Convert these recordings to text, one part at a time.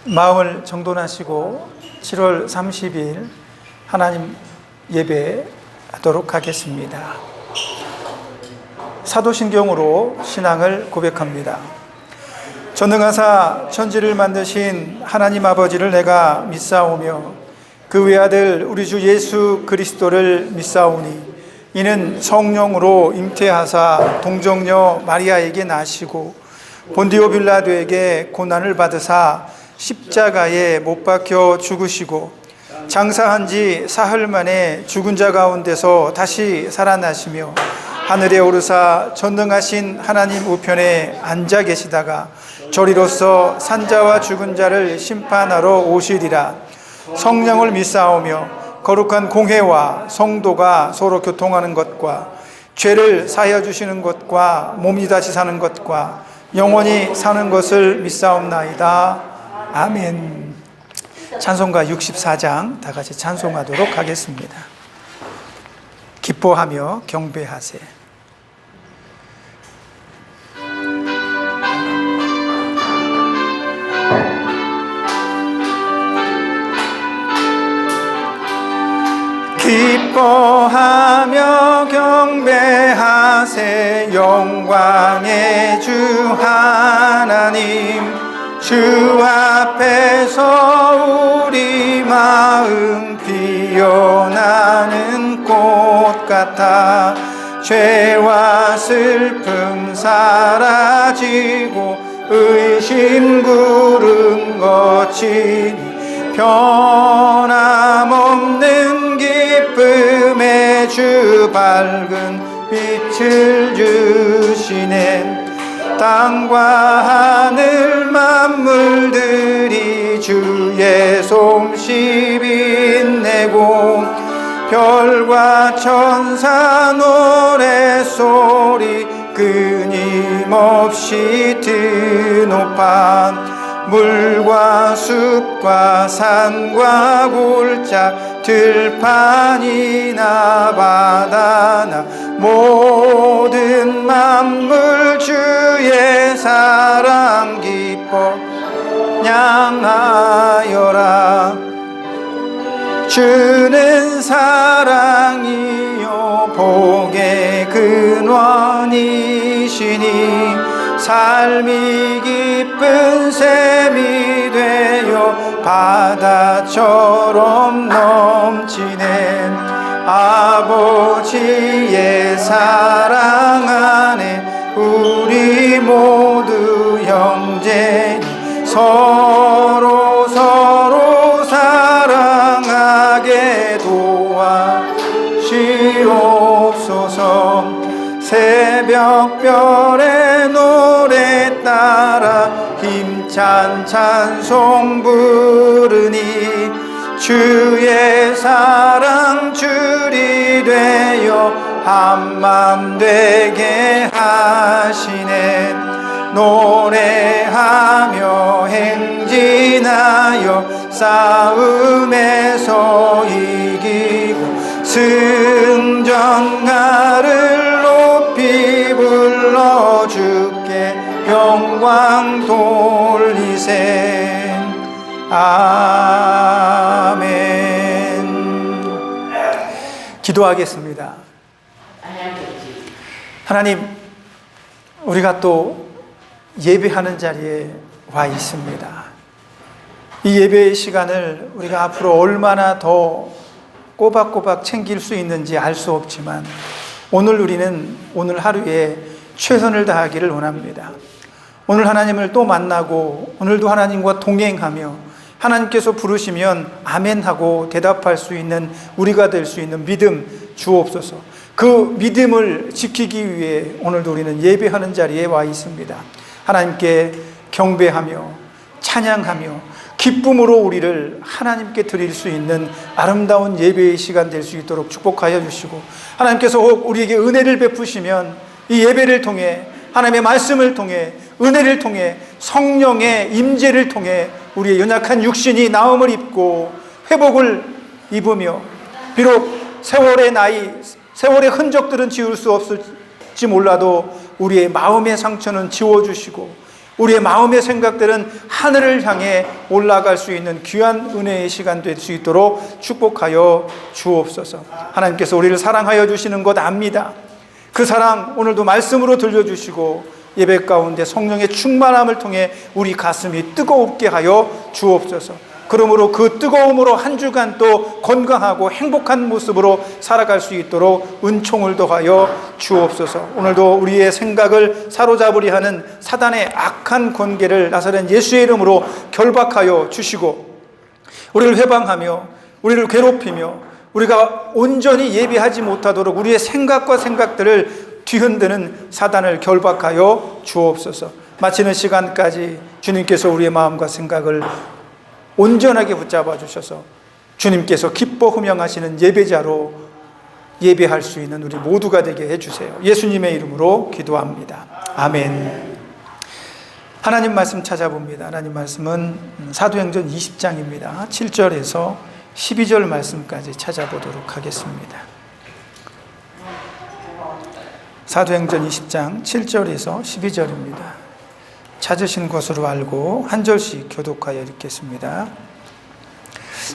마음을 정돈하시고 7월 30일 하나님 예배하도록 하겠습니다. 사도신경으로 신앙을 고백합니다. 전능하사 천지를 만드신 하나님 아버지를 내가 믿사오며 그 외아들 우리 주 예수 그리스도를 믿사오니 이는 성령으로 잉태하사 동정녀 마리아에게 나시고 본디오 빌라도에게 고난을 받으사 십자가에 못 박혀 죽으시고 장사한 지 사흘 만에 죽은 자 가운데서 다시 살아나시며 하늘에 오르사 전능하신 하나님 우편에 앉아 계시다가 저리로서 산자와 죽은 자를 심판하러 오시리라. 성령을 믿사오며 거룩한 공회와 성도가 서로 교통하는 것과 죄를 사하여 주시는 것과 몸이 다시 사는 것과 영원히 사는 것을 믿사옵나이다. 아멘. 찬송가 64장 다 같이 찬송하도록 하겠습니다. 기뻐하며 경배하세. 기뻐하며 경배하세. 영광의 주 하나님, 주 앞에서 우리 마음 피어나는 꽃 같아 죄와 슬픔 사라지고 의심 구름 거치니 변함없는 기쁨의 주 밝은 빛을 주시네. 땅과 하늘 만물들이 주의 솜씨 빛내고 별과 천사 노랫소리 끊임없이 드높아 물과 숲과 산과 골짜 들판이나 바다나 모든 만물 주의 사랑 기뻐 향하여라. 주는 사랑이요 복의 근원이시니 삶이 기쁜 샘이 되어 바다처럼 넘치네. 아버지의 사랑 안에 우리 모두 형제니 서로 사랑하게 도와주옵소서. 새벽별의 노래 따라 힘찬 찬송 부르니 주의 사랑 줄이 되어 한맘 되게 하시네. 노래하며 행진하여 싸움에서 이기고 승전가를 높이 불러 주께 영광 돌리세. 아멘. 기도하겠습니다. 하나님, 우리가 또 예배하는 자리에 와 있습니다. 이 예배의 시간을 우리가 앞으로 얼마나 더 꼬박꼬박 챙길 수 있는지 알 수 없지만 우리는 오늘 하루에 최선을 다하기를 원합니다. 오늘 하나님을 또 만나고 오늘도 하나님과 동행하며 하나님께서 부르시면 아멘하고 대답할 수 있는 우리가 될 수 있는 믿음 주옵소서. 그 믿음을 지키기 위해 오늘도 우리는 예배하는 자리에 와 있습니다. 하나님께 경배하며 찬양하며 기쁨으로 우리를 하나님께 드릴 수 있는 아름다운 예배의 시간 될 수 있도록 축복하여 주시고, 하나님께서 혹 우리에게 은혜를 베푸시면 이 예배를 통해 하나님의 말씀을 통해 은혜를 통해 성령의 임재를 통해 우리의 연약한 육신이 나음을 입고 회복을 입으며 비록 세월의 나이, 세월의 흔적들은 지울 수 없을지 몰라도 우리의 마음의 상처는 지워주시고 우리의 마음의 생각들은 하늘을 향해 올라갈 수 있는 귀한 은혜의 시간 될 수 있도록 축복하여 주옵소서. 하나님께서 우리를 사랑하여 주시는 것 압니다. 그 사랑 오늘도 말씀으로 들려주시고 예배 가운데 성령의 충만함을 통해 우리 가슴이 뜨겁게 하여 주옵소서. 그러므로 그 뜨거움으로 한 주간 또 건강하고 행복한 모습으로 살아갈 수 있도록 은총을 더하여 주옵소서. 오늘도 우리의 생각을 사로잡으려 하는 사단의 악한 권계를 나사렛 예수의 이름으로 결박하여 주시고 우리를 회방하며 우리를 괴롭히며 우리가 온전히 예배하지 못하도록 우리의 생각과 생각들을 뒤흔드는 사단을 결박하여 주옵소서. 마치는 시간까지 주님께서 우리의 마음과 생각을 온전하게 붙잡아 주셔서 주님께서 기뻐 흠양하시는 예배자로 예배할 수 있는 우리 모두가 되게 해주세요. 예수님의 이름으로 기도합니다. 아멘. 하나님 말씀 찾아봅니다. 하나님 말씀은 사도행전 20장입니다. 7절에서 12절 말씀까지 찾아보도록 하겠습니다. 사도행전 20장 7절에서 12절입니다. 찾으신 것으로 알고 한 절씩 교독하여 읽겠습니다.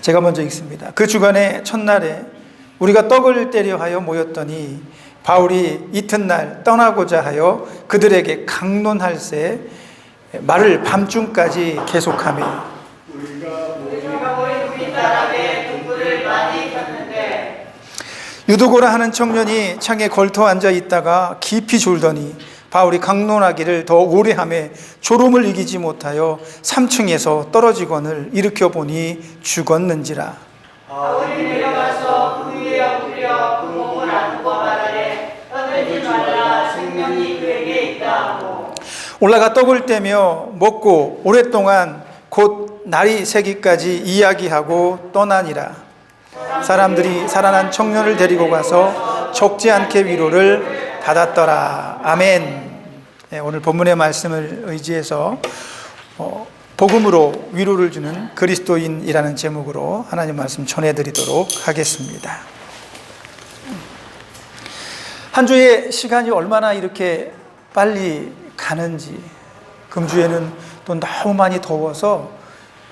제가 먼저 읽습니다. 그 주간의 첫날에 우리가 떡을 떼려 하여 모였더니 바울이 이튿날 떠나고자 하여 그들에게 강론할새 말을 밤중까지 계속하며 유두고라 하는 청년이 창에 걸터 앉아 있다가 깊이 졸더니 바울이 강론하기를 더 오래 하매 졸음을 이기지 못하여 3층에서 떨어지거늘 일으켜 보니 죽었는지라. 바울이 내려가서 그 위에 엎드려 그 몸을 안고 말하되 떠들지 말라 생명이 그에게 있다 하고 올라가 떡을 떼며 먹고 오랫동안 곧 날이 새기까지 이야기하고 떠나니라. 사람들이 살아난 청년을 데리고 가서 적지 않게 위로를 받았더라. 아멘. 네, 오늘 본문의 말씀을 의지해서 복음으로 위로를 주는 그리스도인이라는 제목으로 하나님 말씀 전해드리도록 하겠습니다. 한 주의 시간이 얼마나 이렇게 빨리 가는지, 금주에는 또 너무 많이 더워서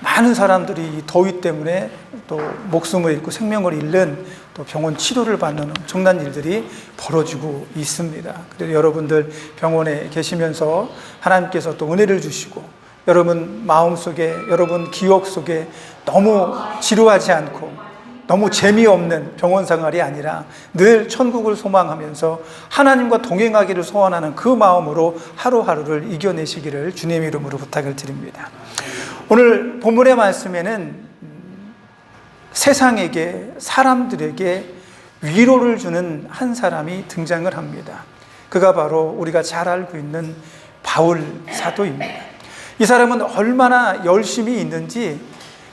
많은 사람들이 이 더위 때문에 또 목숨을 잃고 생명을 잃는 또 병원 치료를 받는 엄청난 일들이 벌어지고 있습니다. 그래서 여러분들 병원에 계시면서 하나님께서 또 은혜를 주시고 여러분 마음속에 여러분 기억 속에 너무 지루하지 않고 너무 재미없는 병원 생활이 아니라 늘 천국을 소망하면서 하나님과 동행하기를 소원하는 그 마음으로 하루하루를 이겨내시기를 주님의 이름으로 부탁을 드립니다. 오늘 본문의 말씀에는 세상에게 사람들에게 위로를 주는 한 사람이 등장을 합니다. 그가 바로 우리가 잘 알고 있는 바울 사도입니다. 이 사람은 얼마나 열심히 있는지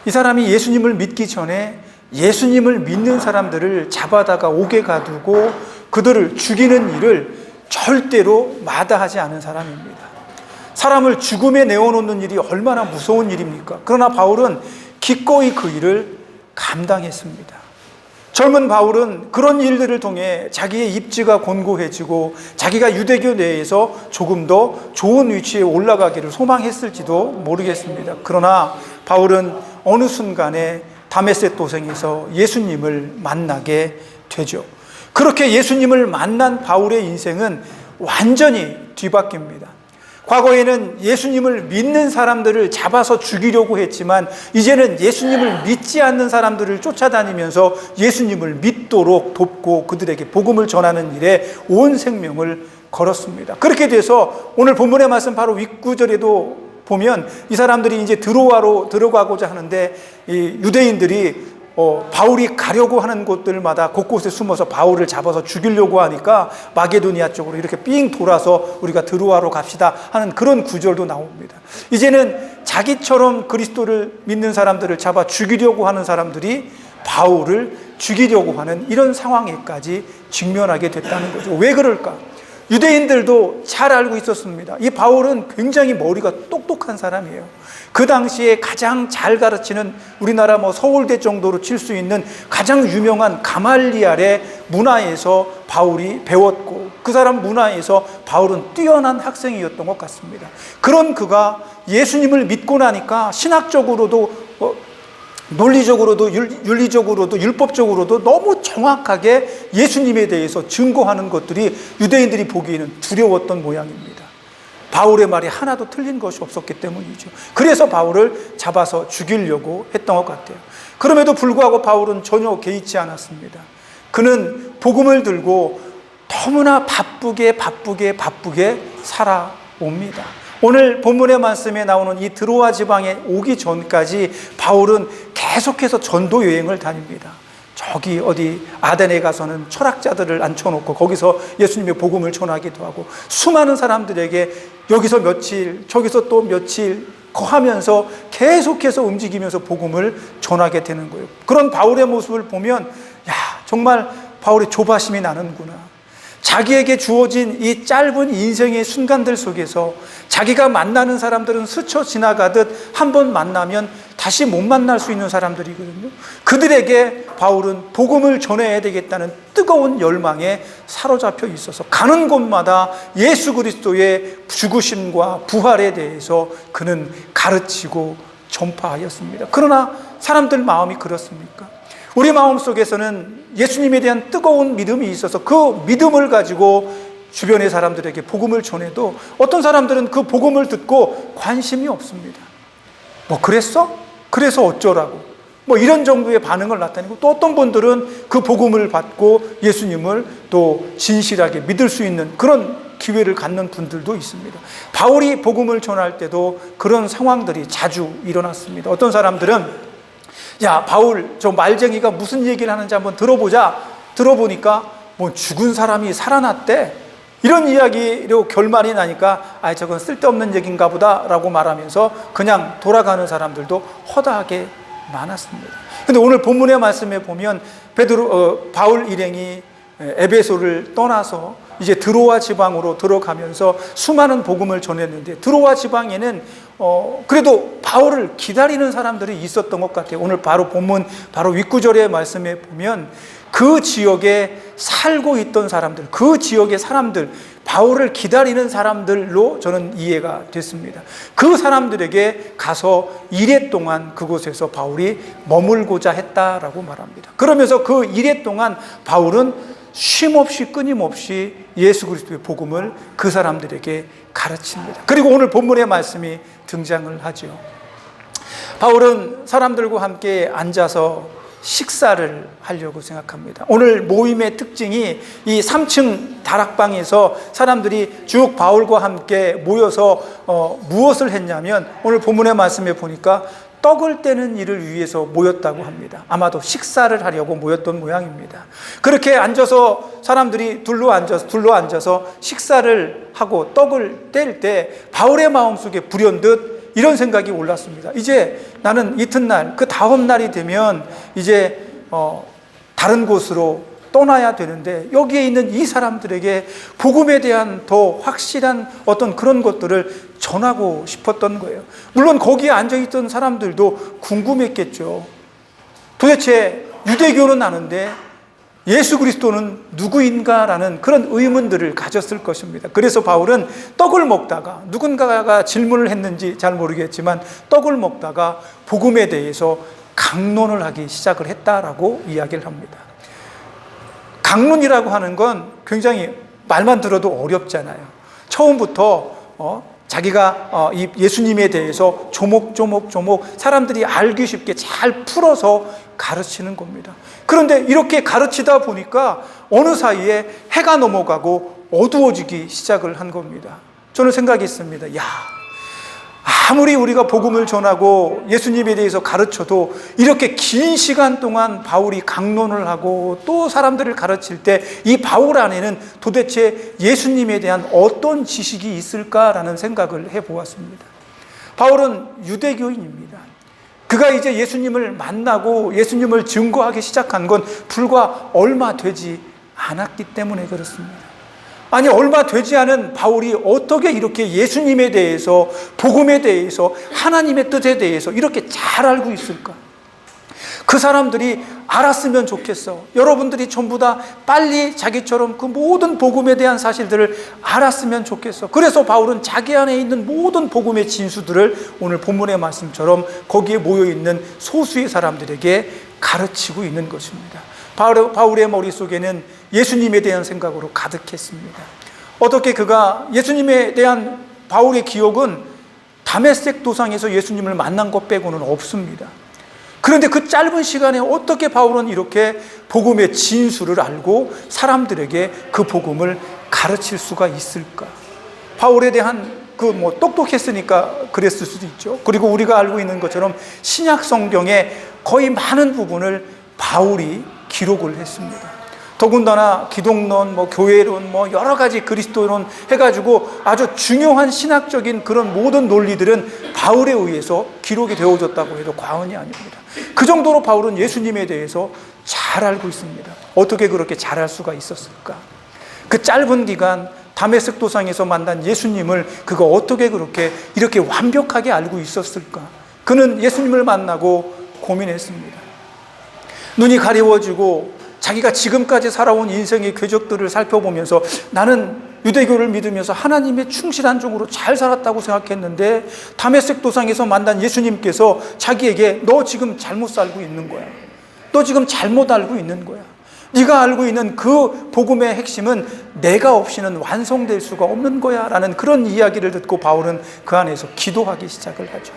이 사람이 예수님을 믿기 전에 예수님을 믿는 사람들을 잡아다가 옥에 가두고 그들을 죽이는 일을 절대로 마다하지 않은 사람입니다. 사람을 죽음에 내어놓는 일이 얼마나 무서운 일입니까? 그러나 바울은 기꺼이 그 일을 감당했습니다. 젊은 바울은 그런 일들을 통해 자기의 입지가 곤고해지고 자기가 유대교 내에서 조금 더 좋은 위치에 올라가기를 소망했을지도 모르겠습니다. 그러나 바울은 어느 순간에 다메섹 도성에서 예수님을 만나게 되죠. 그렇게 예수님을 만난 바울의 인생은 완전히 뒤바뀝니다. 과거에는 예수님을 믿는 사람들을 잡아서 죽이려고 했지만 이제는 예수님을 믿지 않는 사람들을 쫓아다니면서 예수님을 믿도록 돕고 그들에게 복음을 전하는 일에 온 생명을 걸었습니다. 그렇게 돼서 오늘 본문의 말씀 바로 윗구절에도 보면 이 사람들이 이제 드로아로 들어가고자 하는데 이 유대인들이 바울이 가려고 하는 곳들마다 곳곳에 숨어서 바울을 잡아서 죽이려고 하니까 마게도니아 쪽으로 이렇게 삥 돌아서 우리가 드로아로 갑시다 하는 그런 구절도 나옵니다. 이제는 자기처럼 그리스도를 믿는 사람들을 잡아 죽이려고 하는 사람들이 바울을 죽이려고 하는 이런 상황에까지 직면하게 됐다는 거죠. 왜 그럴까? 유대인들도 잘 알고 있었습니다. 이 바울은 굉장히 머리가 똑똑한 사람이에요. 그 당시에 가장 잘 가르치는, 우리나라 서울대 정도로 칠 수 있는 가장 유명한 가말리알의 문화에서 바울이 배웠고, 그 사람 문화에서 바울은 뛰어난 학생이었던 것 같습니다. 그런 그가 예수님을 믿고 나니까 신학적으로도 논리적으로도 윤리적으로도 율법적으로도 너무 정확하게 예수님에 대해서 증거하는 것들이 유대인들이 보기에는 두려웠던 모양입니다. 바울의 말이 하나도 틀린 것이 없었기 때문이죠. 그래서 바울을 잡아서 죽이려고 했던 것 같아요. 그럼에도 불구하고 바울은 전혀 개의치 않았습니다. 그는 복음을 들고 너무나 바쁘게 살아옵니다. 오늘 본문의 말씀에 나오는 이 드로아 지방에 오기 전까지 바울은 계속해서 전도 여행을 다닙니다. 저기 어디 아덴에 가서는 철학자들을 앉혀놓고 거기서 예수님의 복음을 전하기도 하고, 수많은 사람들에게 여기서 며칠 저기서 또 며칠 거하면서 계속해서 움직이면서 복음을 전하게 되는 거예요. 그런 바울의 모습을 보면 정말 바울의 조바심이 나는구나. 자기에게 주어진 이 짧은 인생의 순간들 속에서 자기가 만나는 사람들은 스쳐 지나가듯 한 번 만나면 다시 못 만날 수 있는 사람들이거든요. 그들에게 바울은 복음을 전해야 되겠다는 뜨거운 열망에 사로잡혀 있어서 가는 곳마다 예수 그리스도의 죽으심과 부활에 대해서 그는 가르치고 전파하였습니다. 그러나 사람들 마음이 그렇습니까? 우리 마음속에서는 예수님에 대한 뜨거운 믿음이 있어서 그 믿음을 가지고 주변의 사람들에게 복음을 전해도 어떤 사람들은 그 복음을 듣고 관심이 없습니다. 그랬어? 그래서 어쩌라고? 이런 정도의 반응을 나타내고, 또 어떤 분들은 그 복음을 받고 예수님을 또 진실하게 믿을 수 있는 그런 기회를 갖는 분들도 있습니다. 바울이 복음을 전할 때도 그런 상황들이 자주 일어났습니다. 어떤 사람들은 바울 저 말쟁이가 무슨 얘기를 하는지 한번 들어보자. 들어보니까 죽은 사람이 살아났대, 이런 이야기로 결말이 나니까 저건 쓸데없는 얘기인가 보다 라고 말하면서 그냥 돌아가는 사람들도 허다하게 많았습니다. 그런데 오늘 본문의 말씀에 보면 바울 일행이 에베소를 떠나서 이제 드로아 지방으로 들어가면서 수많은 복음을 전했는데, 드로아 지방에는 그래도 바울을 기다리는 사람들이 있었던 것 같아요. 오늘 바로 본문 바로 윗구절의 말씀에 보면 그 지역에 살고 있던 사람들, 그 지역의 사람들, 바울을 기다리는 사람들로 저는 이해가 됐습니다. 그 사람들에게 가서 1회 동안 그곳에서 바울이 머물고자 했다라고 말합니다. 그러면서 그 1회 동안 바울은 쉼없이 끊임없이 예수 그리스도의 복음을 그 사람들에게 가르칩니다. 그리고 오늘 본문의 말씀이 등장을 하죠. 바울은 사람들과 함께 앉아서 식사를 하려고 생각합니다. 오늘 모임의 특징이 이 3층 다락방에서 사람들이 쭉 바울과 함께 모여서 무엇을 했냐면, 오늘 본문의 말씀에 보니까 떡을 떼는 일을 위해서 모였다고 합니다. 아마도 식사를 하려고 모였던 모양입니다. 그렇게 앉아서 사람들이 둘러 앉아서 식사를 하고 떡을 뗄 때 바울의 마음속에 불현듯 이런 생각이 올랐습니다. 이제 나는 이튿날, 그 다음 날이 되면 이제 다른 곳으로 떠나야 되는데, 여기에 있는 이 사람들에게 복음에 대한 더 확실한 어떤 그런 것들을 전하고 싶었던 거예요. 물론 거기에 앉아있던 사람들도 궁금했겠죠. 도대체 유대교는 아는데 예수 그리스도는 누구인가라는 그런 의문들을 가졌을 것입니다. 그래서 바울은 떡을 먹다가, 누군가가 질문을 했는지 잘 모르겠지만 떡을 먹다가 복음에 대해서 강론을 하기 시작을 했다라고 이야기를 합니다. 강론이라고 하는 건 굉장히 말만 들어도 어렵잖아요. 처음부터 자기가 이 예수님에 대해서 조목조목 사람들이 알기 쉽게 잘 풀어서 가르치는 겁니다. 그런데 이렇게 가르치다 보니까 어느 사이에 해가 넘어가고 어두워지기 시작을 한 겁니다. 저는 생각했습니다. 아무리 우리가 복음을 전하고 예수님에 대해서 가르쳐도 이렇게 긴 시간 동안 바울이 강론을 하고 또 사람들을 가르칠 때 이 바울 안에는 도대체 예수님에 대한 어떤 지식이 있을까라는 생각을 해보았습니다. 바울은 유대교인입니다. 그가 이제 예수님을 만나고 예수님을 증거하기 시작한 건 불과 얼마 되지 않았기 때문에 그렇습니다. 아니 얼마 되지 않은 바울이 어떻게 이렇게 예수님에 대해서, 복음에 대해서, 하나님의 뜻에 대해서 이렇게 잘 알고 있을까? 그 사람들이 알았으면 좋겠어. 여러분들이 전부 다 빨리 자기처럼 그 모든 복음에 대한 사실들을 알았으면 좋겠어. 그래서 바울은 자기 안에 있는 모든 복음의 진수들을 오늘 본문의 말씀처럼 거기에 모여있는 소수의 사람들에게 가르치고 있는 것입니다. 바울의 머릿속에는 예수님에 대한 생각으로 가득했습니다. 어떻게 그가 예수님에 대한 바울의 기억은 다메섹 도상에서 예수님을 만난 것 빼고는 없습니다. 그런데 그 짧은 시간에 어떻게 바울은 이렇게 복음의 진수를 알고 사람들에게 그 복음을 가르칠 수가 있을까? 바울에 대한 똑똑했으니까 그랬을 수도 있죠. 그리고 우리가 알고 있는 것처럼 신약 성경의 거의 많은 부분을 바울이 기록을 했습니다. 더군다나 기독론, 교회론, 여러 가지 그리스도론 해가지고 아주 중요한 신학적인 그런 모든 논리들은 바울에 의해서 기록이 되어졌다고 해도 과언이 아닙니다. 그 정도로 바울은 예수님에 대해서 잘 알고 있습니다. 어떻게 그렇게 잘 알 수가 있었을까? 그 짧은 기간 다메섹 도상에서 만난 예수님을 그가 어떻게 이렇게 완벽하게 알고 있었을까? 그는 예수님을 만나고 고민했습니다. 눈이 가려워지고 자기가 지금까지 살아온 인생의 궤적들을 살펴보면서 나는 유대교를 믿으면서 하나님의 충실한 종으로 잘 살았다고 생각했는데 다메섹 도상에서 만난 예수님께서 자기에게 너 지금 잘못 살고 있는 거야. 너 지금 잘못 알고 있는 거야. 네가 알고 있는 그 복음의 핵심은 내가 없이는 완성될 수가 없는 거야 라는 그런 이야기를 듣고 바울은 그 안에서 기도하기 시작을 하죠.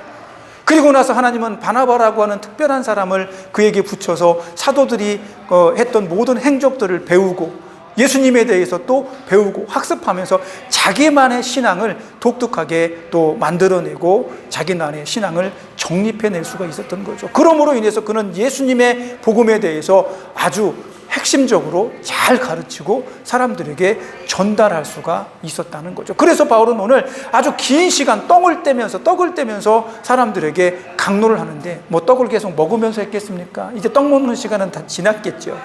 그리고 나서 하나님은 바나바라고 하는 특별한 사람을 그에게 붙여서 사도들이 했던 모든 행적들을 배우고 예수님에 대해서 또 배우고 학습하면서 자기만의 신앙을 독특하게 또 만들어내고 자기만의 신앙을 정립해낼 수가 있었던 거죠. 그러므로 인해서 그는 예수님의 복음에 대해서 아주 핵심적으로 잘 가르치고 사람들에게 전달할 수가 있었다는 거죠. 그래서 바울은 오늘 아주 긴 시간 떡을 떼면서 사람들에게 강론을 하는데 떡을 계속 먹으면서 했겠습니까? 이제 떡 먹는 시간은 다 지났겠죠.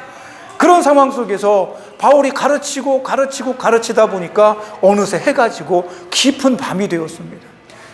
그런 상황 속에서 바울이 가르치다 보니까 어느새 해가 지고 깊은 밤이 되었습니다.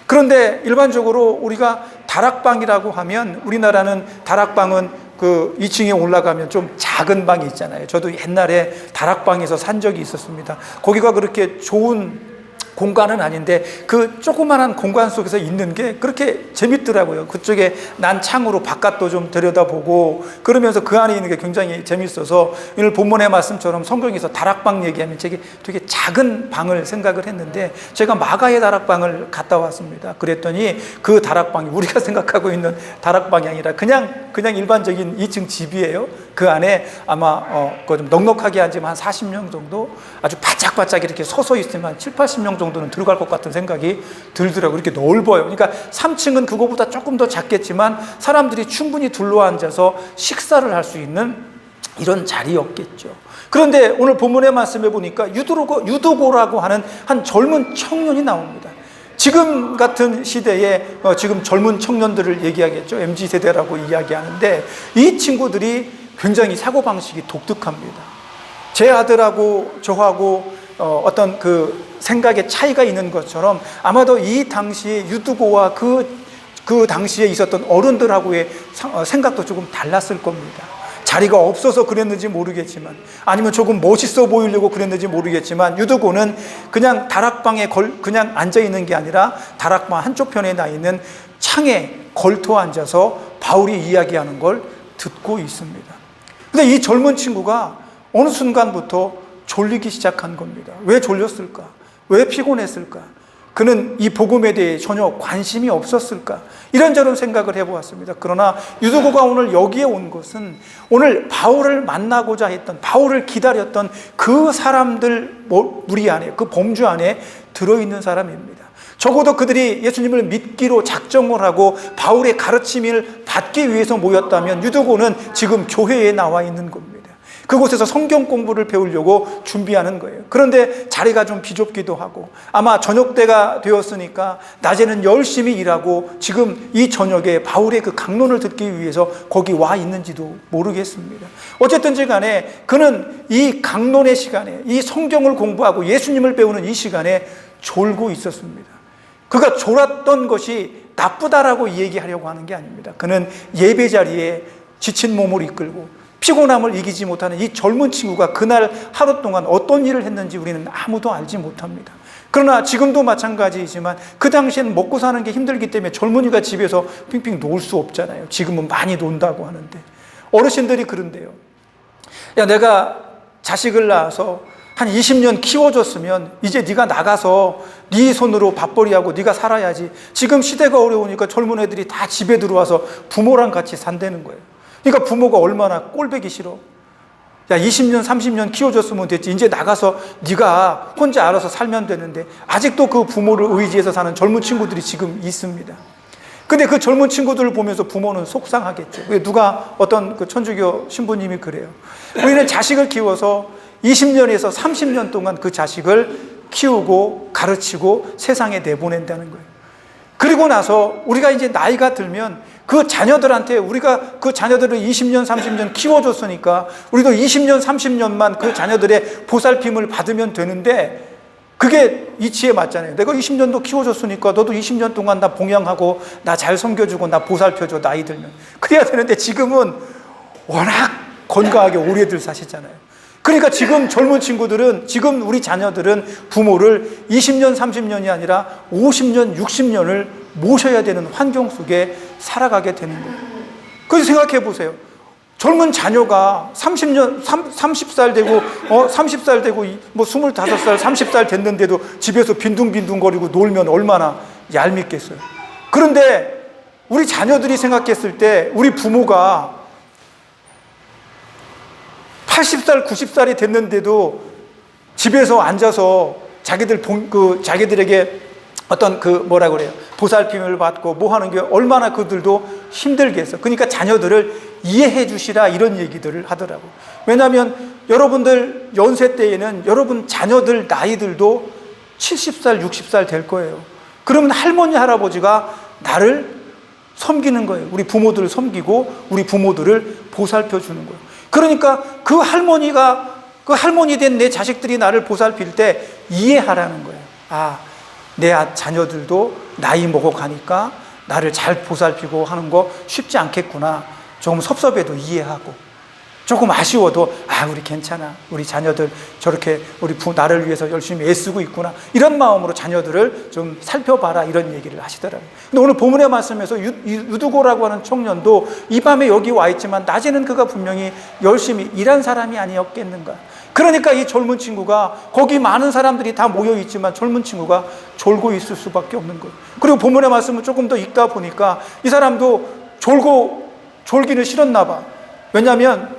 그런데 일반적으로 우리가 다락방이라고 하면 우리나라는 다락방은 2층에 올라가면 좀 작은 방이 있잖아요. 저도 옛날에 다락방에서 산 적이 있었습니다. 거기가 그렇게 좋은 공간은 아닌데 그 조그만한 공간 속에서 있는 게 그렇게 재밌더라고요. 그쪽에 난 창으로 바깥도 좀 들여다보고 그러면서 그 안에 있는 게 굉장히 재밌어서 오늘 본문의 말씀처럼 성경에서 다락방 얘기하면 되게 작은 방을 생각을 했는데 제가 마가의 다락방을 갔다 왔습니다. 그랬더니 그 다락방이 우리가 생각하고 있는 다락방이 아니라 그냥 일반적인 2층 집이에요. 그 안에 아마 좀 넉넉하게 앉으면 한 40명 정도 아주 바짝바짝 이렇게 서서 있으면 한 7, 80명 정도는 들어갈 것 같은 생각이 들더라고요. 이렇게 넓어요. 그러니까 3층은 그거보다 조금 더 작겠지만 사람들이 충분히 둘러앉아서 식사를 할 수 있는 이런 자리였겠죠. 그런데 오늘 본문의 말씀에 보니까 유두고라고 하는 한 젊은 청년이 나옵니다. 지금 같은 시대에 지금 젊은 청년들을 얘기하겠죠. MZ세대라고 이야기하는데 이 친구들이 굉장히 사고방식이 독특합니다. 제 아들하고 저하고 어떤 그 생각의 차이가 있는 것처럼 아마도 이 당시에 유두고와 그 당시에 있었던 어른들하고의 생각도 조금 달랐을 겁니다. 자리가 없어서 그랬는지 모르겠지만 아니면 조금 멋있어 보이려고 그랬는지 모르겠지만 유두고는 그냥 다락방에 그냥 앉아있는 게 아니라 다락방 한쪽 편에 나 있는 창에 걸터 앉아서 바울이 이야기하는 걸 듣고 있습니다. 근데 이 젊은 친구가 어느 순간부터 졸리기 시작한 겁니다. 왜 졸렸을까? 왜 피곤했을까? 그는 이 복음에 대해 전혀 관심이 없었을까? 이런저런 생각을 해보았습니다. 그러나 유두고가 오늘 여기에 온 것은 오늘 바울을 만나고자 했던, 바울을 기다렸던 그 사람들 무리 안에, 그 범주 안에 들어있는 사람입니다. 적어도 그들이 예수님을 믿기로 작정을 하고 바울의 가르침을 받기 위해서 모였다면 유두고는 지금 교회에 나와 있는 겁니다. 그곳에서 성경 공부를 배우려고 준비하는 거예요. 그런데 자리가 좀 비좁기도 하고 아마 저녁 때가 되었으니까 낮에는 열심히 일하고 지금 이 저녁에 바울의 그 강론을 듣기 위해서 거기 와 있는지도 모르겠습니다. 어쨌든지 간에 그는 이 강론의 시간에 이 성경을 공부하고 예수님을 배우는 이 시간에 졸고 있었습니다. 그가 졸았던 것이 나쁘다라고 얘기하려고 하는 게 아닙니다. 그는 예배 자리에 지친 몸을 이끌고 피곤함을 이기지 못하는 이 젊은 친구가 그날 하루 동안 어떤 일을 했는지 우리는 아무도 알지 못합니다. 그러나 지금도 마찬가지이지만 그 당시에는 먹고 사는 게 힘들기 때문에 젊은이가 집에서 핑핑 놀 수 없잖아요. 지금은 많이 논다고 하는데 어르신들이 그런데요. 야, 내가 자식을 낳아서 한 20년 키워줬으면 이제 네가 나가서 네 손으로 밥벌이하고 네가 살아야지. 지금 시대가 어려우니까 젊은 애들이 다 집에 들어와서 부모랑 같이 산다는 거예요. 그러니까 부모가 얼마나 꼴보기 싫어. 야, 20년 30년 키워줬으면 됐지. 이제 나가서 네가 혼자 알아서 살면 되는데 아직도 그 부모를 의지해서 사는 젊은 친구들이 지금 있습니다. 근데 그 젊은 친구들을 보면서 부모는 속상하겠죠. 누가 어떤 그 천주교 신부님이 그래요. 우리는 자식을 키워서 20년에서 30년 동안 그 자식을 키우고 가르치고 세상에 내보낸다는 거예요. 그리고 나서 우리가 이제 나이가 들면 그 자녀들한테 우리가 그 자녀들을 20년, 30년 키워줬으니까 우리도 20년, 30년만 그 자녀들의 보살핌을 받으면 되는데 그게 이치에 맞잖아요. 내가 20년도 키워줬으니까 너도 20년 동안 나 봉양하고 나 잘 섬겨주고 나 보살펴줘, 나이 들면. 그래야 되는데 지금은 워낙 건강하게 오래들 사시잖아요. 그러니까 지금 젊은 친구들은, 지금 우리 자녀들은 부모를 20년, 30년이 아니라 50년, 60년을 모셔야 되는 환경 속에 살아가게 되는 거예요. 그래서 생각해 보세요. 젊은 자녀가 30살 되고, 30살 되고, 뭐 25살, 30살 됐는데도 집에서 빈둥빈둥거리고 놀면 얼마나 얄밉겠어요. 그런데 우리 자녀들이 생각했을 때 우리 부모가 80살, 90살이 됐는데도 집에서 앉아서 자기들에게 어떤 뭐라 그래요? 보살핌을 받고 뭐 하는 게 얼마나 그들도 힘들겠어. 그러니까 자녀들을 이해해 주시라 이런 얘기들을 하더라고요. 왜냐하면 여러분들 연세 때에는 여러분 자녀들 나이들도 70살, 60살 될 거예요. 그러면 할머니, 할아버지가 나를 섬기는 거예요. 우리 부모들을 섬기고 우리 부모들을 보살펴 주는 거예요. 그러니까 그 할머니 된 내 자식들이 나를 보살필 때 이해하라는 거예요. 아, 내 자녀들도 나이 먹어가니까 나를 잘 보살피고 하는 거 쉽지 않겠구나. 조금 섭섭해도 이해하고 조금 아쉬워도 우리 괜찮아. 우리 자녀들 저렇게 나를 위해서 열심히 애쓰고 있구나. 이런 마음으로 자녀들을 좀 살펴봐라 이런 얘기를 하시더라고요. 근데 오늘 본문의 말씀에서 유두고라고 하는 청년도 이 밤에 여기 와 있지만 낮에는 그가 분명히 열심히 일한 사람이 아니었겠는가. 그러니까 이 젊은 친구가 거기 많은 사람들이 다 모여 있지만 젊은 친구가 졸고 있을 수밖에 없는 거예요. 그리고 본문의 말씀을 조금 더 읽다 보니까 이 사람도 졸기는 싫었나 봐. 왜냐하면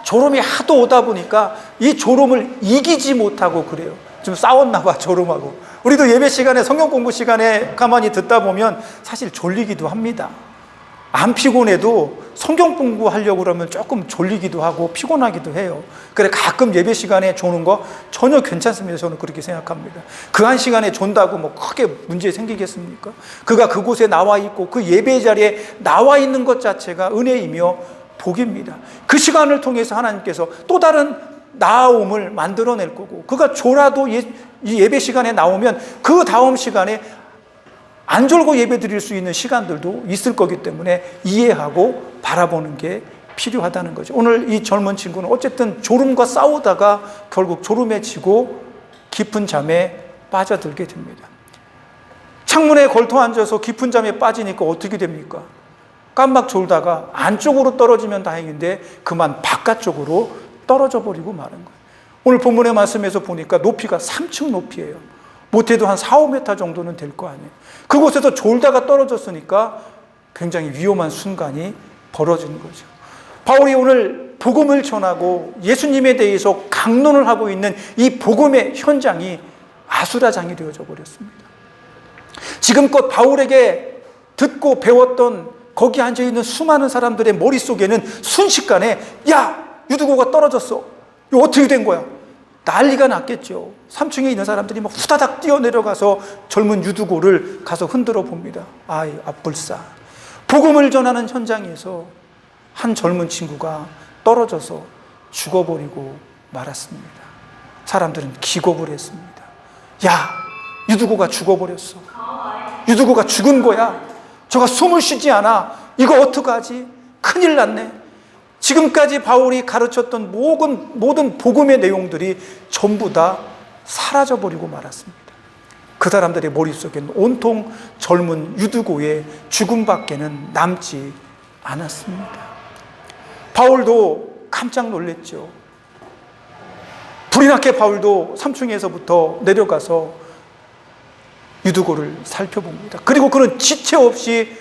졸음이 하도 오다 보니까 이 졸음을 이기지 못하고 그래요. 좀 싸웠나 봐, 졸음하고. 우리도 예배 시간에, 성경 공부 시간에 가만히 듣다 보면 사실 졸리기도 합니다. 안 피곤해도 성경 공부하려고 그러면 조금 졸리기도 하고 피곤하기도 해요. 그래 가끔 예배 시간에 조는 거 전혀 괜찮습니다. 저는 그렇게 생각합니다. 그 한 시간에 존다고 뭐 크게 문제 생기겠습니까? 그가 그곳에 나와 있고 그 예배 자리에 나와 있는 것 자체가 은혜이며 복입니다. 그 시간을 통해서 하나님께서 또 다른 나아옴을 만들어낼 거고, 그가 졸아도 이 예배 시간에 나오면 그 다음 시간에 안 졸고 예배 드릴 수 있는 시간들도 있을 거기 때문에 이해하고 바라보는 게 필요하다는 거죠. 오늘 이 젊은 친구는 어쨌든 졸음과 싸우다가 결국 졸음에 지고 깊은 잠에 빠져들게 됩니다. 창문에 걸터 앉아서 깊은 잠에 빠지니까 어떻게 됩니까? 깜박 졸다가 안쪽으로 떨어지면 다행인데 그만 바깥쪽으로 떨어져 버리고 마는 거예요. 오늘 본문의 말씀에서 보니까 높이가 3층 높이에요. 못해도 한 4, 5m 정도는 될 거 아니에요. 그곳에서 졸다가 떨어졌으니까 굉장히 위험한 순간이 벌어지는 거죠. 바울이 오늘 복음을 전하고 예수님에 대해서 강론을 하고 있는 이 복음의 현장이 아수라장이 되어져 버렸습니다. 지금껏 바울에게 듣고 배웠던 거기 앉아있는 수많은 사람들의 머릿속에는 순식간에 야, 유두고가 떨어졌어. 이거 어떻게 된 거야? 난리가 났겠죠. 3층에 있는 사람들이 막 후다닥 뛰어내려가서 젊은 유두고를 가서 흔들어 봅니다. 아이, 앞불싸. 복음을 전하는 현장에서 한 젊은 친구가 떨어져서 죽어버리고 말았습니다. 사람들은 기겁을 했습니다. 야, 유두고가 죽어버렸어. 유두고가 죽은 거야. 저가 숨을 쉬지 않아. 이거 어떡하지? 큰일 났네. 지금까지 바울이 가르쳤던 모든 복음의 내용들이 전부 다 사라져버리고 말았습니다. 그 사람들의 머릿속에는 온통 젊은 유두고의 죽음밖에는 남지 않았습니다. 바울도 깜짝 놀랐죠. 불이 나게 바울도 3층에서부터 내려가서 유두고를 살펴봅니다. 그리고 그는 지체 없이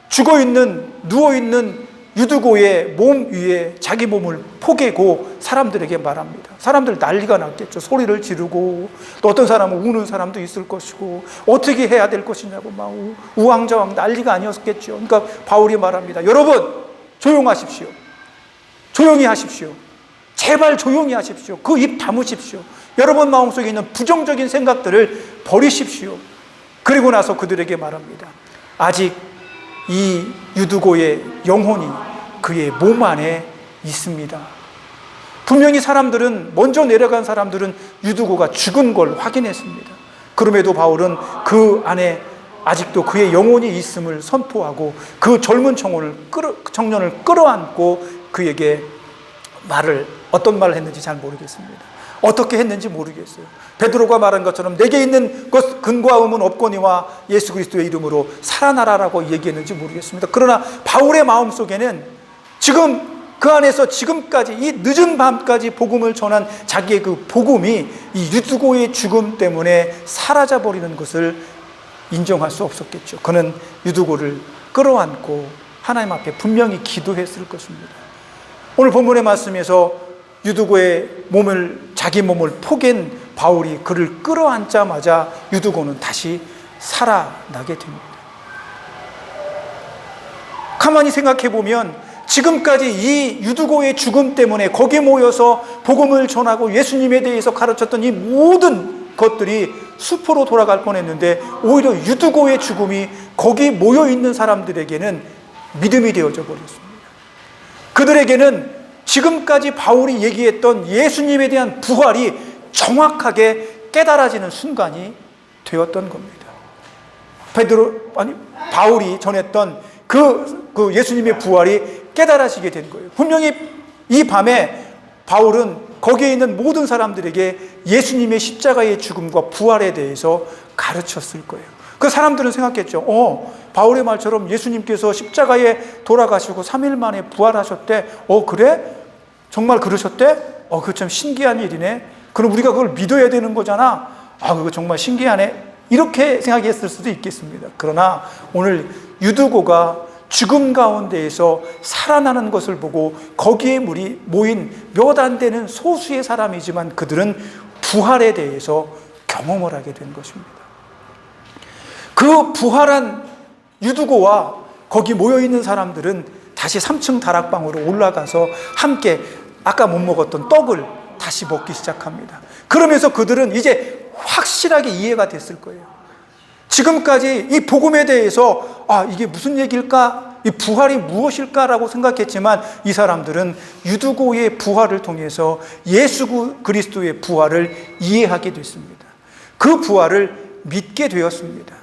죽어있는, 누워있는 유두고의 몸 위에 자기 몸을 포개고 사람들에게 말합니다. 사람들 난리가 났겠죠. 소리를 지르고, 또 어떤 사람은 우는 사람도 있을 것이고, 어떻게 해야 될 것이냐고 막 우왕좌왕 난리가 아니었겠죠. 그러니까 바울이 말합니다. 여러분, 조용하십시오. 조용히 하십시오. 제발 조용히 하십시오. 그 입 다무십시오. 여러분 마음속에 있는 부정적인 생각들을 버리십시오. 그리고 나서 그들에게 말합니다. 아직 이 유두고의 영혼이 그의 몸 안에 있습니다. 분명히 사람들은, 먼저 내려간 사람들은 유두고가 죽은 걸 확인했습니다. 그럼에도 바울은 그 안에 아직도 그의 영혼이 있음을 선포하고 그 젊은 청년을 끌어안고 그에게 어떤 말을 했는지 잘 모르겠습니다. 어떻게 했는지 모르겠어요. 베드로가 말한 것처럼 내게 있는 것 근거와 의문 없거니와 예수 그리스도의 이름으로 살아나라라고 얘기했는지 모르겠습니다. 그러나 바울의 마음속에는 지금 그 안에서 지금까지 이 늦은 밤까지 복음을 전한 자기의 그 복음이 이 유두고의 죽음 때문에 사라져버리는 것을 인정할 수 없었겠죠. 그는 유두고를 끌어안고 하나님 앞에 분명히 기도했을 것입니다. 오늘 본문의 말씀에서 유두고의 자기 몸을 포갠 바울이 그를 끌어안자마자 유두고는 다시 살아나게 됩니다. 가만히 생각해 보면 지금까지 이 유두고의 죽음 때문에 거기에 모여서 복음을 전하고 예수님에 대해서 가르쳤던 이 모든 것들이 수포로 돌아갈 뻔했는데 오히려 유두고의 죽음이 거기 모여있는 사람들에게는 믿음이 되어져 버렸습니다. 그들에게는 지금까지 바울이 얘기했던 예수님에 대한 부활이 정확하게 깨달아지는 순간이 되었던 겁니다. 바울이 전했던 그 예수님의 부활이 깨달아지게 된 거예요. 분명히 이 밤에 바울은 거기에 있는 모든 사람들에게 예수님의 십자가의 죽음과 부활에 대해서 가르쳤을 거예요. 그 사람들은 생각했죠. 바울의 말처럼 예수님께서 십자가에 돌아가시고 3일 만에 부활하셨대. 그래? 정말 그러셨대? 그거 참 신기한 일이네. 그럼 우리가 그걸 믿어야 되는 거잖아. 그거 정말 신기하네. 이렇게 생각했을 수도 있겠습니다. 그러나 오늘 유두고가 죽음 가운데에서 살아나는 것을 보고 거기에 모인 몇 안 되는 소수의 사람이지만 그들은 부활에 대해서 경험을 하게 된 것입니다. 그 부활한 유두고와 거기 모여있는 사람들은 다시 3층 다락방으로 올라가서 함께 아까 못 먹었던 떡을 다시 먹기 시작합니다. 그러면서 그들은 이제 확실하게 이해가 됐을 거예요. 지금까지 이 복음에 대해서 이게 무슨 얘기일까? 이 부활이 무엇일까라고 생각했지만 이 사람들은 유두고의 부활을 통해서 예수 그리스도의 부활을 이해하게 됐습니다. 그 부활을 믿게 되었습니다.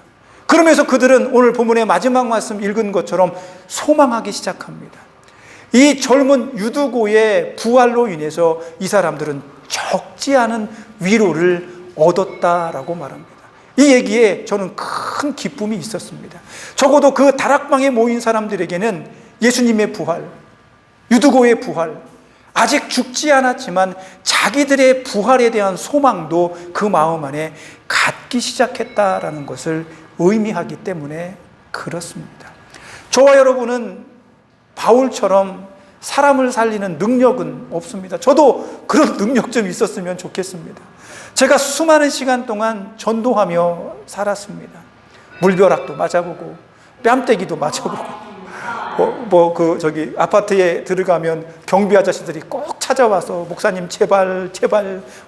그러면서 그들은 오늘 본문의 마지막 말씀 읽은 것처럼 소망하기 시작합니다. 이 젊은 유두고의 부활로 인해서 이 사람들은 적지 않은 위로를 얻었다라고 말합니다. 이 얘기에 저는 큰 기쁨이 있었습니다. 적어도 그 다락방에 모인 사람들에게는 예수님의 부활, 유두고의 부활, 아직 죽지 않았지만 자기들의 부활에 대한 소망도 그 마음 안에 갖기 시작했다라는 것을 의미하기 때문에 그렇습니다. 저와 여러분은 바울처럼 사람을 살리는 능력은 없습니다. 저도 그런 능력 좀 있었으면 좋겠습니다. 제가 수많은 시간 동안 전도하며 살았습니다. 물벼락도 맞아보고 뺨때기도 맞아보고 아파트에 들어가면 경비 아저씨들이 꼭 찾아와서 목사님 제발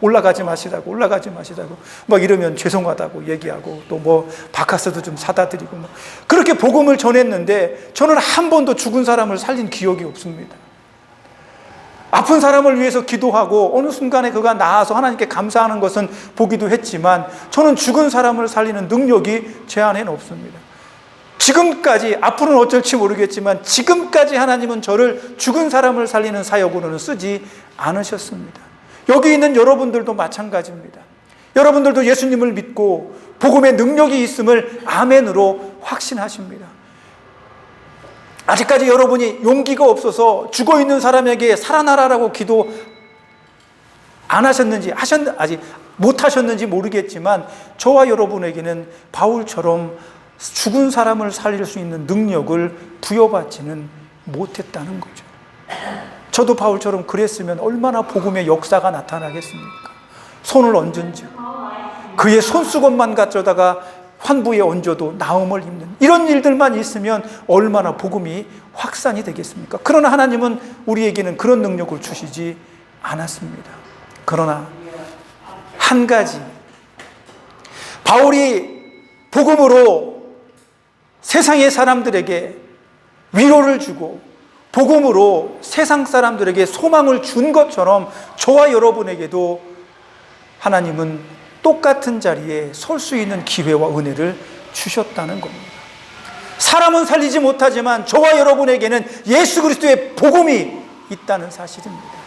올라가지 마시라고 막 이러면 죄송하다고 얘기하고 또 뭐 바카스도 좀 사다 드리고 뭐 그렇게 복음을 전했는데 저는 한 번도 죽은 사람을 살린 기억이 없습니다. 아픈 사람을 위해서 기도하고 어느 순간에 그가 나아서 하나님께 감사하는 것은 보기도 했지만 저는 죽은 사람을 살리는 능력이 제 안에는 없습니다. 지금까지, 앞으로는 어쩔지 모르겠지만 지금까지 하나님은 저를 죽은 사람을 살리는 사역으로는 쓰지 않으셨습니다. 여기 있는 여러분들도 마찬가지입니다. 여러분들도 예수님을 믿고 복음의 능력이 있음을 아멘으로 확신하십니다. 아직까지 여러분이 용기가 없어서 죽어있는 사람에게 살아나라라고 기도 안 하셨는지, 아직 못하셨는지 모르겠지만 저와 여러분에게는 바울처럼 죽은 사람을 살릴 수 있는 능력을 부여받지는 못했다는 거죠. 저도 바울처럼 그랬으면 얼마나 복음의 역사가 나타나겠습니까? 손을 얹은즉 그의 손수건만 갖져다가 환부에 얹어도 나음을 입는 이런 일들만 있으면 얼마나 복음이 확산이 되겠습니까? 그러나 하나님은 우리에게는 그런 능력을 주시지 않았습니다. 그러나 한 가지, 바울이 복음으로 세상의 사람들에게 위로를 주고 복음으로 세상 사람들에게 소망을 준 것처럼 저와 여러분에게도 하나님은 똑같은 자리에 설 수 있는 기회와 은혜를 주셨다는 겁니다. 사람은 살리지 못하지만 저와 여러분에게는 예수 그리스도의 복음이 있다는 사실입니다.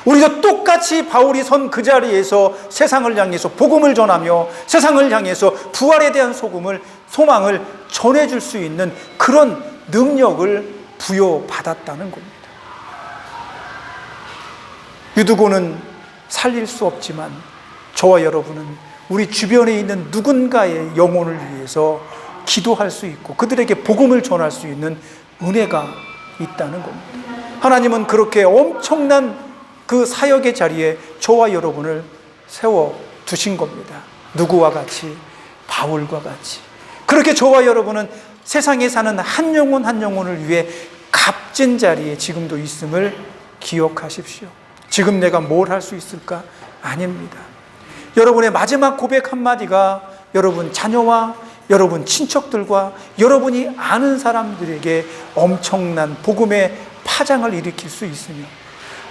우리도 똑같이 바울이 선 그 자리에서 세상을 향해서 복음을 전하며 세상을 향해서 부활에 대한 소망을 전해줄 수 있는 그런 능력을 부여받았다는 겁니다. 유두고는 살릴 수 없지만 저와 여러분은 우리 주변에 있는 누군가의 영혼을 위해서 기도할 수 있고 그들에게 복음을 전할 수 있는 은혜가 있다는 겁니다. 하나님은 그렇게 엄청난 그 사역의 자리에 저와 여러분을 세워두신 겁니다. 누구와 같이? 바울과 같이. 그렇게 저와 여러분은 세상에 사는 한 영혼 한 영혼을 위해 값진 자리에 지금도 있음을 기억하십시오. 지금 내가 뭘 할 수 있을까? 아닙니다. 여러분의 마지막 고백 한마디가 여러분 자녀와 여러분 친척들과 여러분이 아는 사람들에게 엄청난 복음의 파장을 일으킬 수 있으며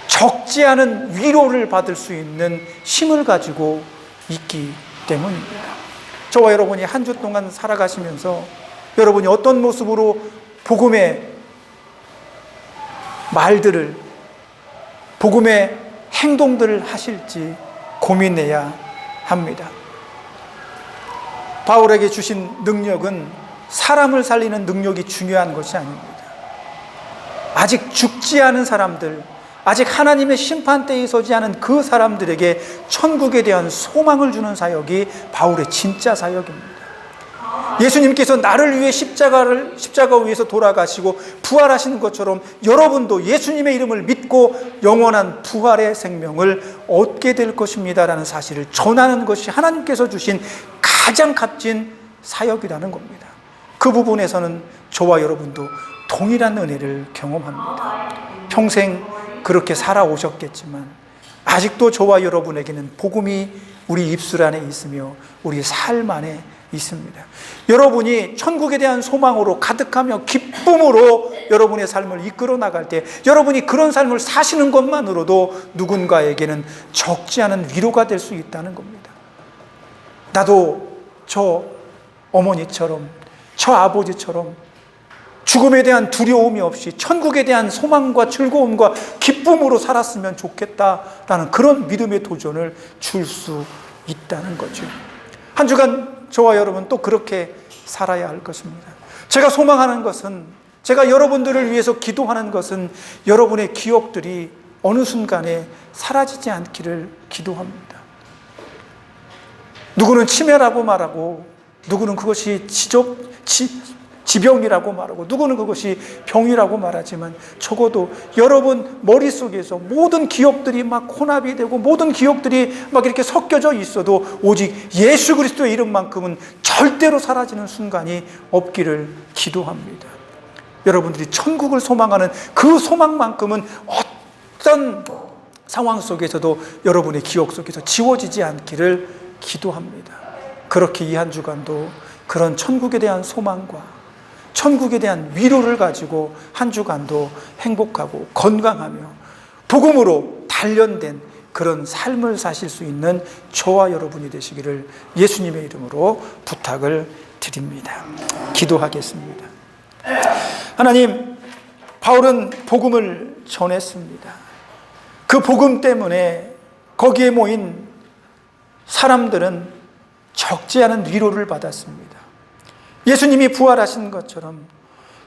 적지 않은 위로를 받을 수 있는 힘을 가지고 있기 때문입니다. 저와 여러분이 한 주 동안 살아가시면서 여러분이 어떤 모습으로 복음의 말들을, 복음의 행동들을 하실지 고민해야 합니다. 바울에게 주신 능력은 사람을 살리는 능력이 중요한 것이 아닙니다. 아직 죽지 않은 사람들, 아직 하나님의 심판대에 서지 않은 그 사람들에게 천국에 대한 소망을 주는 사역이 바울의 진짜 사역입니다. 예수님께서 나를 위해 십자가 위에서 돌아가시고 부활하시는 것처럼 여러분도 예수님의 이름을 믿고 영원한 부활의 생명을 얻게 될 것입니다라는 사실을 전하는 것이 하나님께서 주신 가장 값진 사역이라는 겁니다. 그 부분에서는 저와 여러분도 동일한 은혜를 경험합니다. 평생 그렇게 살아오셨겠지만 아직도 저와 여러분에게는 복음이 우리 입술 안에 있으며 우리 삶 안에 있습니다. 여러분이 천국에 대한 소망으로 가득하며 기쁨으로 여러분의 삶을 이끌어 나갈 때 여러분이 그런 삶을 사시는 것만으로도 누군가에게는 적지 않은 위로가 될 수 있다는 겁니다. 나도 저 어머니처럼 저 아버지처럼 죽음에 대한 두려움이 없이 천국에 대한 소망과 즐거움과 기쁨으로 살았으면 좋겠다라는 그런 믿음의 도전을 줄 수 있다는 거죠. 한 주간 저와 여러분 또 그렇게 살아야 할 것입니다. 제가 소망하는 것은, 제가 여러분들을 위해서 기도하는 것은 여러분의 기억들이 어느 순간에 사라지지 않기를 기도합니다. 누구는 치매라고 말하고, 누구는 그것이 지병이라고 말하고, 누구는 그것이 병이라고 말하지만 적어도 여러분 머릿속에서 모든 기억들이 막 혼합이 되고 모든 기억들이 막 이렇게 섞여져 있어도 오직 예수 그리스도의 이름만큼은 절대로 사라지는 순간이 없기를 기도합니다. 여러분들이 천국을 소망하는 그 소망만큼은 어떤 상황 속에서도 여러분의 기억 속에서 지워지지 않기를 기도합니다. 그렇게 이 한 주간도 그런 천국에 대한 소망과 천국에 대한 위로를 가지고 한 주간도 행복하고 건강하며 복음으로 단련된 그런 삶을 사실 수 있는 저와 여러분이 되시기를 예수님의 이름으로 부탁을 드립니다. 기도하겠습니다. 하나님, 바울은 복음을 전했습니다. 그 복음 때문에 거기에 모인 사람들은 적지 않은 위로를 받았습니다. 예수님이 부활하신 것처럼,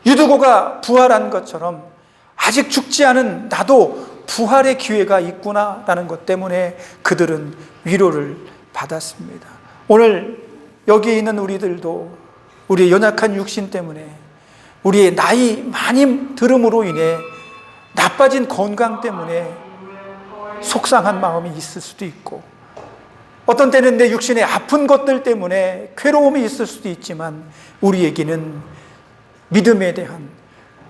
유두고가 부활한 것처럼 아직 죽지 않은 나도 부활의 기회가 있구나라는 것 때문에 그들은 위로를 받았습니다. 오늘 여기에 있는 우리들도 우리의 연약한 육신 때문에, 우리의 나이 많이 들음으로 인해 나빠진 건강 때문에 속상한 마음이 있을 수도 있고, 어떤 때는 내 육신의 아픈 것들 때문에 괴로움이 있을 수도 있지만, 우리에게는 믿음에 대한,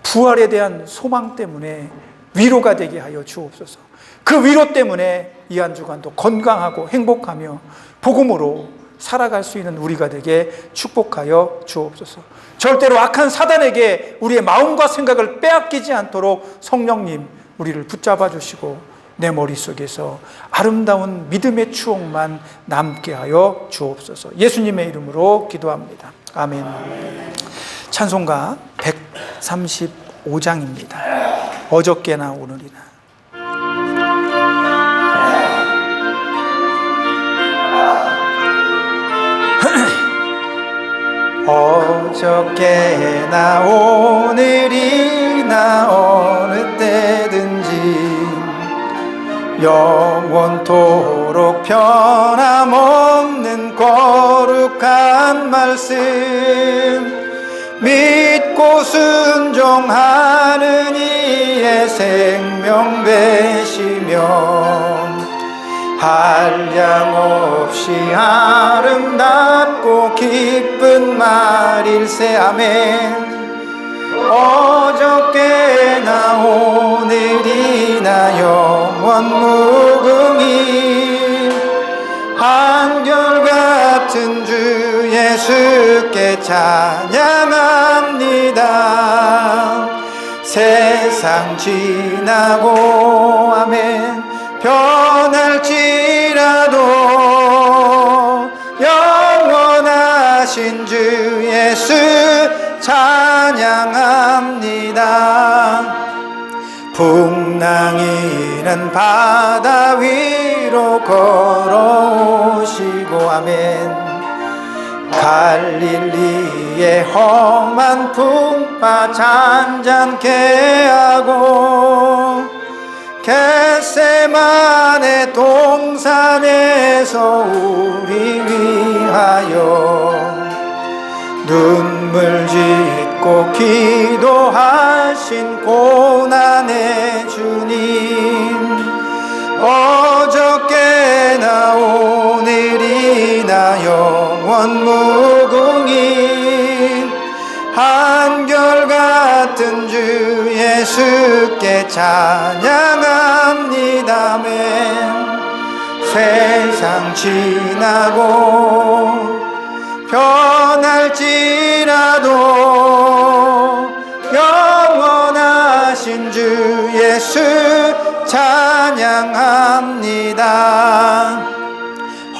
부활에 대한 소망 때문에 위로가 되게 하여 주옵소서. 그 위로 때문에 이 한 주간도 건강하고 행복하며 복음으로 살아갈 수 있는 우리가 되게 축복하여 주옵소서. 절대로 악한 사단에게 우리의 마음과 생각을 빼앗기지 않도록 성령님 우리를 붙잡아 주시고 내 머릿속에서 아름다운 믿음의 추억만 남게 하여 주옵소서. 예수님의 이름으로 기도합니다. 아멘. 찬송가 135장입니다. 어저께나 오늘이나. 어저께나 오늘이나 어느 때든지 영원토록 변함없는 거룩한 말씀 믿고 순종하는 이의 생명 되시며 한량없이 아름답고 기쁜 말일세. 아멘. 어저께나 오늘이나 영원 무궁히 한결같은 주 예수께 찬양합니다. 세상 지나고 아멘 변할지라도 영원하신 주 예수 찬양합니다. 풍랑이는 바다 위로 걸어오시고 아멘 갈릴리의 험한 풍파 잔잔케 하고 겟세마네 동산에서 우리 위하여 눈물 짓고 기도하신 고난의 주님 어저께나 오늘이나 영원 무궁히 한결같은 주 예수께 찬양합니다. 아멘. 세상 지나고 변할지라도 영원하신 주 예수 찬양합니다.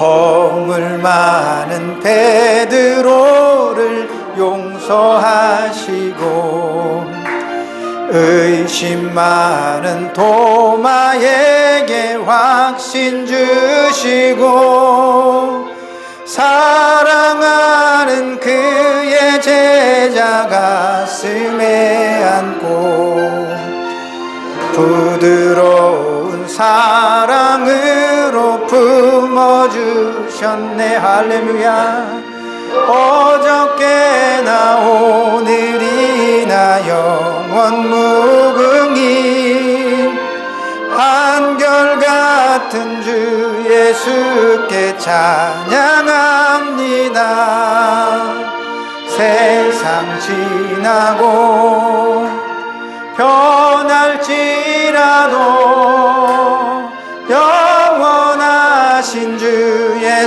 허물 많은 베드로를 용서하시고 의심 많은 도마에게 확신 주시고 사랑하는 그의 제자 가슴에 안고 부드러운 사랑으로 품어주셨네. 할렐루야. 어저께나 오늘이나 영원 무궁히 한결같은 주 예수께 찬양합니다. 세상 지나고 변할지라도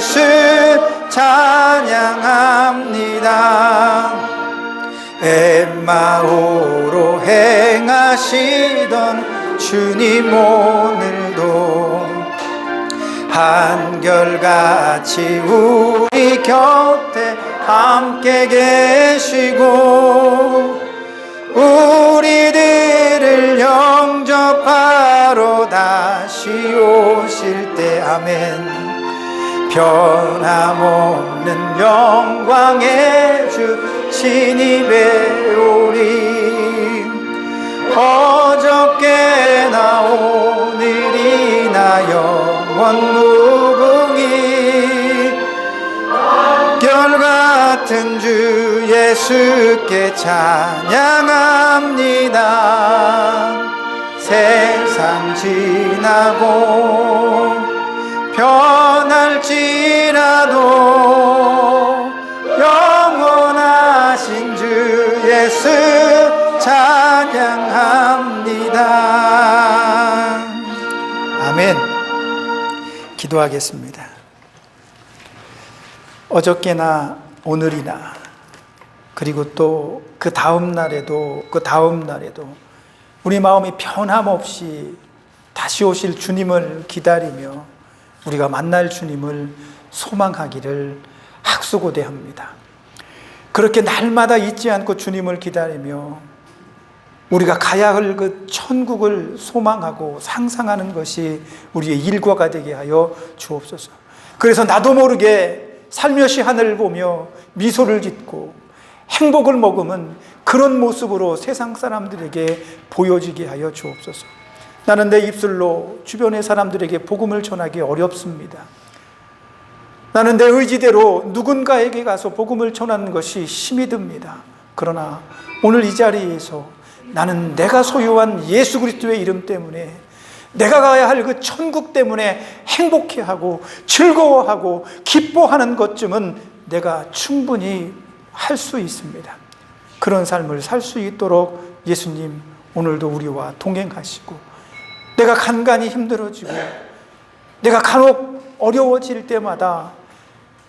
예수 찬양합니다. 엠마오로 행하시던 주님 오늘도 한결같이 우리 곁에 함께 계시고 우리들을 영접하러 다시 오실 때 아멘. 변함없는 영광의 주 진입에 오리. 어저께나 오늘이나 영원 무궁히 결같은 주 예수께 찬양합니다. 세상 지나고 변할지라도 영원하신 주 예수 찬양합니다. 아멘. 기도하겠습니다. 어저께나 오늘이나 그리고 또 그 다음 날에도 우리 마음이 변함없이 다시 오실 주님을 기다리며 우리가 만날 주님을 소망하기를 학수고대합니다. 그렇게 날마다 잊지 않고 주님을 기다리며 우리가 가야 할 그 천국을 소망하고 상상하는 것이 우리의 일과가 되게 하여 주옵소서. 그래서 나도 모르게 살며시 하늘을 보며 미소를 짓고 행복을 머금은 그런 모습으로 세상 사람들에게 보여지게 하여 주옵소서. 나는 내 입술로 주변의 사람들에게 복음을 전하기 어렵습니다. 나는 내 의지대로 누군가에게 가서 복음을 전하는 것이 힘이 듭니다. 그러나 오늘 이 자리에서 나는 내가 소유한 예수 그리스도의 이름 때문에, 내가 가야 할 그 천국 때문에 행복해하고 즐거워하고 기뻐하는 것쯤은 내가 충분히 할 수 있습니다. 그런 삶을 살 수 있도록 예수님 오늘도 우리와 동행하시고, 내가 간간히 힘들어지고 내가 간혹 어려워질 때마다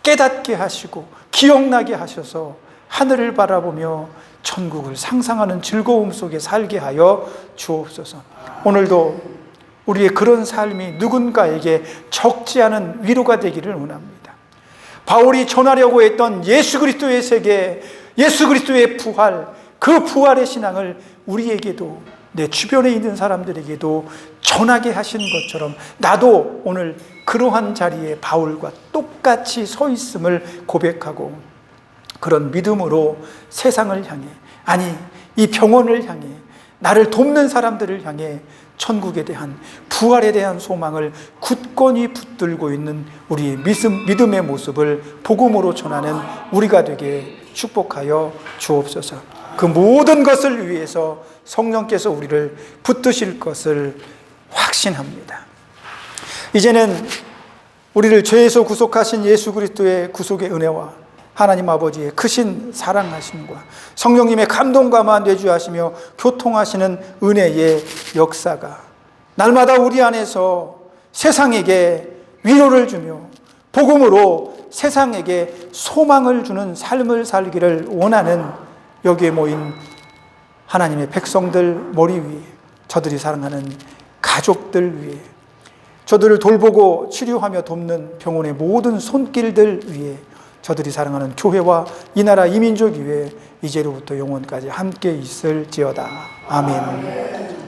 깨닫게 하시고 기억나게 하셔서 하늘을 바라보며 천국을 상상하는 즐거움 속에 살게 하여 주옵소서. 오늘도 우리의 그런 삶이 누군가에게 적지 않은 위로가 되기를 원합니다. 바울이 전하려고 했던 예수 그리스도의 세계, 예수 그리스도의 부활, 그 부활의 신앙을 우리에게도, 내 주변에 있는 사람들에게도 전하게 하신 것처럼 나도 오늘 그러한 자리에 바울과 똑같이 서 있음을 고백하고, 그런 믿음으로 세상을 향해, 아니 이 병원을 향해, 나를 돕는 사람들을 향해 천국에 대한, 부활에 대한 소망을 굳건히 붙들고 있는 우리의 믿음의 모습을 복음으로 전하는 우리가 되게 축복하여 주옵소서. 그 모든 것을 위해서 성령께서 우리를 붙드실 것을 확신합니다. 이제는 우리를 죄에서 구속하신 예수 그리스도의 구속의 은혜와 하나님 아버지의 크신 사랑하심과 성령님의 감동과 내주하시며 교통하시는 은혜의 역사가 날마다 우리 안에서 세상에게 위로를 주며 복음으로 세상에게 소망을 주는 삶을 살기를 원하는 여기에 모인 하나님의 백성들 머리 위에, 저들이 사랑하는 가족들 위에, 저들을 돌보고 치료하며 돕는 병원의 모든 손길들 위에, 저들이 사랑하는 교회와 이 나라 이 민족 위에 이제로부터 영원까지 함께 있을지어다. 아멘.